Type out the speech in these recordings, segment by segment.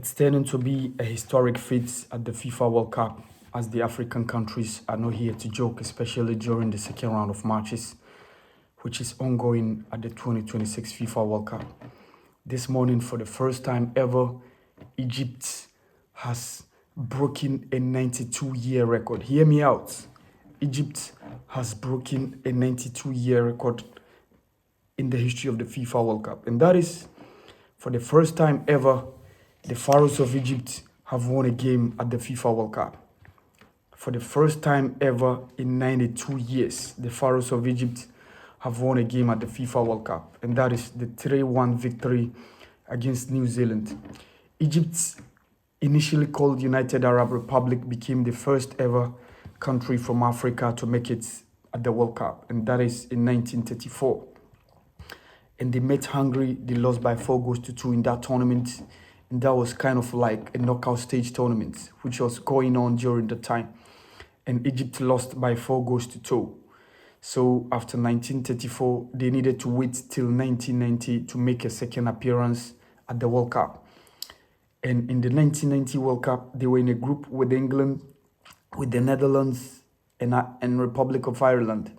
It's turning to be a historic feat at the FIFA World Cup as the African countries are not here to joke, especially during the second round of matches, which is ongoing at the 2026 FIFA World Cup. This morning, for the first time ever, Egypt has broken a 92-year record. Hear me out. Egypt has broken a 92-year record in the history of the FIFA World Cup. And that is, for the first time ever, the Pharaohs of Egypt have won a game at the FIFA World Cup. For the first time ever in 92 years, the Pharaohs of Egypt have won a game at the FIFA World Cup. And that is the 3-1 victory against New Zealand. Egypt, initially called United Arab Republic, became the first ever country from Africa to make it at the World Cup. And that is in 1934. And they met Hungary. They lost by 4-2 in that tournament. And that was kind of like a knockout stage tournament, which was going on during the time. And Egypt lost by 4-2. So after 1934, they needed to wait till 1990 to make a second appearance at the World Cup. And in the 1990 World Cup, they were in a group with England, with the Netherlands, and Republic of Ireland.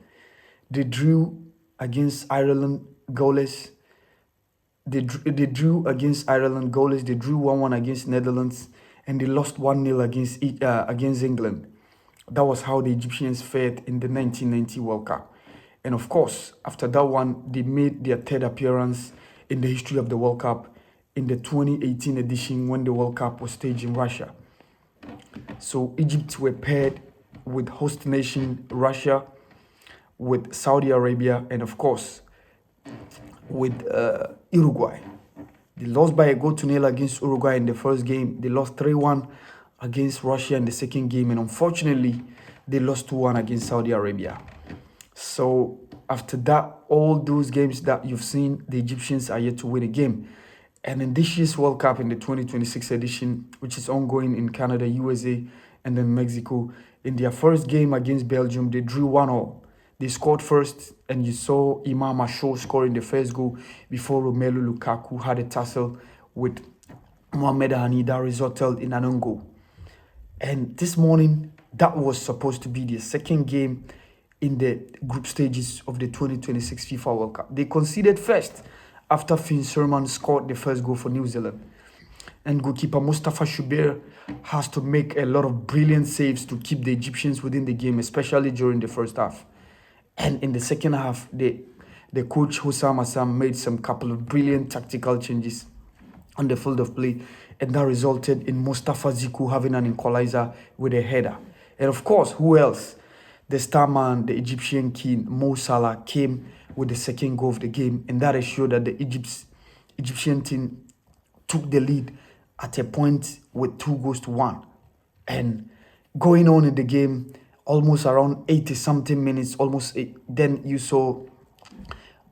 They drew against Ireland goalless. They drew against Ireland goalless. They drew 1-1 against Netherlands, and they lost 1-0 against England. That was how the Egyptians fared in the 1990 World Cup. And of course, after that one, they made their third appearance in the history of the World Cup in the 2018 edition when the World Cup was staged in Russia. So Egypt were paired with host nation Russia, with Saudi Arabia, and of course, with Uruguay. They lost by 1-0 against Uruguay in the first game. They lost 3-1 against Russia in the second game. And unfortunately, they lost 2-1 against Saudi Arabia. So after that, all those games that you've seen, the Egyptians are yet to win a game. And in this year's World Cup, in the 2026 edition, which is ongoing in Canada, USA, and then Mexico, in their first game against Belgium, they drew 1-0. They scored first, and you saw Imam Ashour scoring the first goal before Romelu Lukaku had a tussle with Mohamed Hani that resulted in an own goal. And this morning, that was supposed to be their second game in the group stages of the 2026 FIFA World Cup. They conceded first after Finn Sherman scored the first goal for New Zealand. And goalkeeper Mustafa Shubair has to make a lot of brilliant saves to keep the Egyptians within the game, especially during the first half. And in the second half, the coach Hussam Assam made some couple of brilliant tactical changes on the field of play, and that resulted in Mustafa Ziku having an equalizer with a header. And of course, who else? The star man, the Egyptian king, Mo Salah, came with the second goal of the game, and that ensured that the Egyptian team took the lead at a point with 2-1. And going on in the game, almost around 80-something minutes, then you saw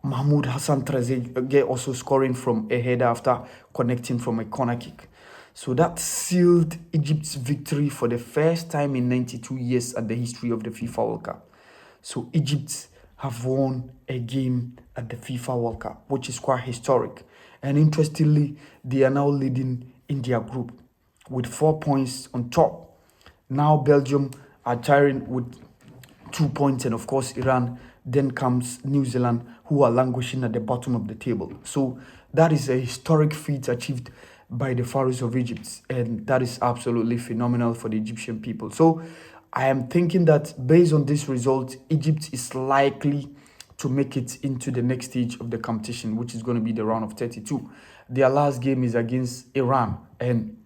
Mahmoud Hassan Trezeguet also scoring from a header after connecting from a corner kick. So that sealed Egypt's victory for the first time in 92 years at the history of the FIFA World Cup. So Egypt have won a game at the FIFA World Cup, which is quite historic. And interestingly, they are now leading in their group with 4 points on top. Now Belgium are tiring with 2 points, and of course Iran. Then comes New Zealand, who are languishing at the bottom of the table. So that is a historic feat achieved by the Pharaohs of Egypt, and that is absolutely phenomenal for the Egyptian people. So I am thinking that based on this result, Egypt is likely to make it into the next stage of the competition, which is going to be the round of 32. Their last game is against Iran, and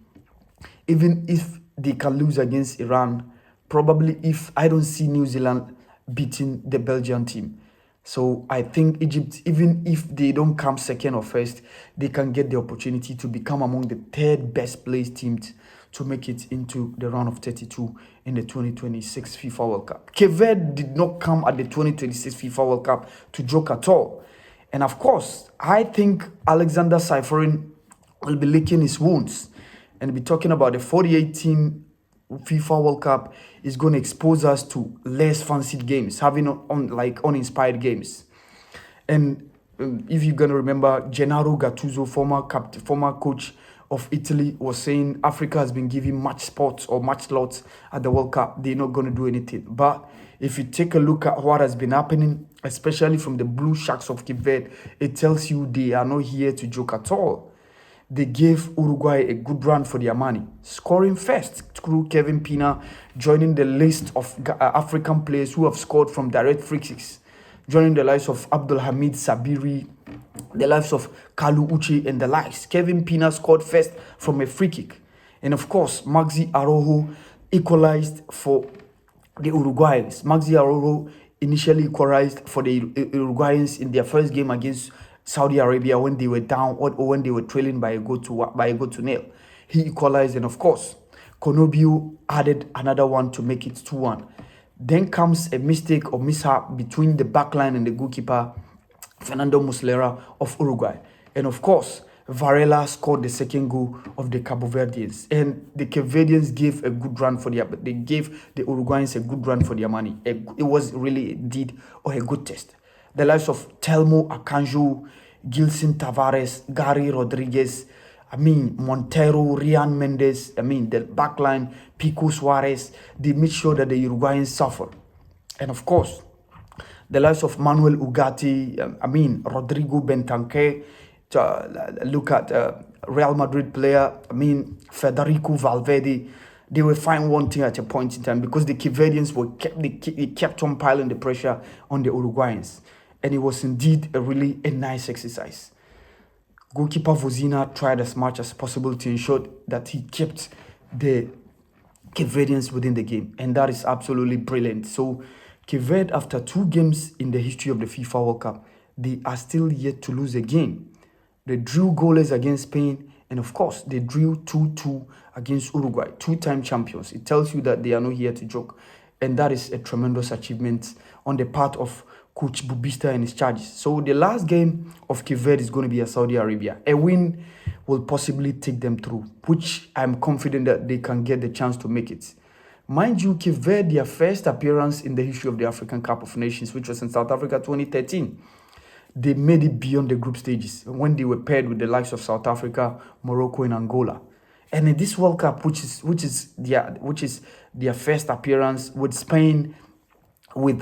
even if they can lose against Iran, probably if I don't see New Zealand beating the Belgian team. So I think Egypt, even if they don't come second or first, they can get the opportunity to become among the third best placed teams to make it into the round of 32 in the 2026 FIFA World Cup. Verde did not come at the 2026 FIFA World Cup to joke at all. And of course, I think Alexander Saiforin will be licking his wounds and be talking about the 48-team FIFA World Cup is going to expose us to less fancied games, having uninspired games. And if you're going to remember, Gennaro Gattuso, former coach of Italy was saying Africa has been giving much spots or much lots at the World Cup. They're not going to do anything. But if you take a look at what has been happening, especially from the Blue Sharks of Cape Verde, it tells you they are not here to joke at all. They gave Uruguay a good run for their money, scoring first through Kevin Pina, joining the list of African players who have scored from direct free kicks, joining the likes of Abdulhamid Sabiri, the likes of Kalu Uche and the likes. Kevin Pina scored first from a free kick. And of course, Maxi Araujo equalized for the Uruguayans. Maxi Araujo initially equalized for the Uruguayans in their first game against Saudi Arabia when they were down or when they were trailing by a goal to nil. He equalized, and of course, Konobio added another one to make it 2-1. Then comes a mistake or mishap between the backline and the goalkeeper, Fernando Muslera of Uruguay. And of course, Varela scored the second goal of the Cabo Verdeans. And the Cape Verdeans gave a good run for they gave the Uruguayans a good run for their money. It was really indeed a good test. The likes of Telmo Akanjo, Gilson Tavares, Gary Rodriguez, Montero, Rian Mendes, the backline, Pico Suarez, they made sure that the Uruguayans suffered. And of course, the likes of Manuel Ugarte, Rodrigo Bentancur, look at Real Madrid player, Federico Valverde. They were fine one thing at a point in time because the Cape Verdeans kept on piling the pressure on the Uruguayans. And it was indeed a nice exercise. Goalkeeper Vozina tried as much as possible to ensure that he kept the Cape Verdeans within the game. And that is absolutely brilliant. So Cape Verde, after 2 games in the history of the FIFA World Cup, they are still yet to lose a game. They drew goalless against Spain. And of course, they drew 2-2 against Uruguay, 2-time champions. It tells you that they are not here to joke. And that is a tremendous achievement on the part of Coach Bubista and his charges. So the last game of Cape Verde is going to be at Saudi Arabia. A win will possibly take them through, which I'm confident that they can get the chance to make it. Mind you, Cape Verde, their first appearance in the history of the African Cup of Nations, which was in South Africa 2013. They made it beyond the group stages when they were paired with the likes of South Africa, Morocco, and Angola. And in this World Cup, which is their first appearance with Spain, with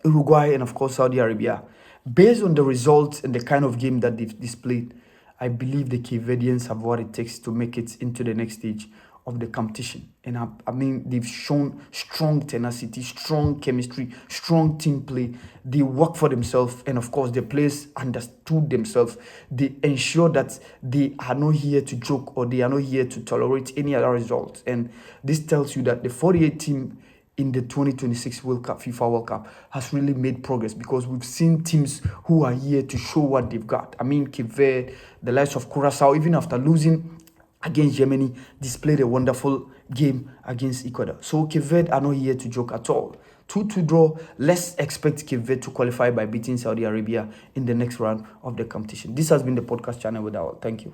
Uruguay, and of course Saudi Arabia, based on the results and the kind of game that they've displayed, I believe the Cape Verdeans have what it takes to make it into the next stage of the competition. And they've shown strong tenacity, strong chemistry, strong team play. They work for themselves, and of course the players understood themselves. They ensure that they are not here to joke or they are not here to tolerate any other results. And this tells you that the 48 team in the 2026 FIFA World Cup has really made progress, because we've seen teams who are here to show what they've got. Cape Verde, the likes of Curacao, even after losing against Germany, displayed a wonderful game against Ecuador. So Cape Verde are not here to joke at all. 2-2 draw. Let's expect Cape Verde to qualify by beating Saudi Arabia in the next round of the competition. This has been the podcast channel with Awal. Thank you.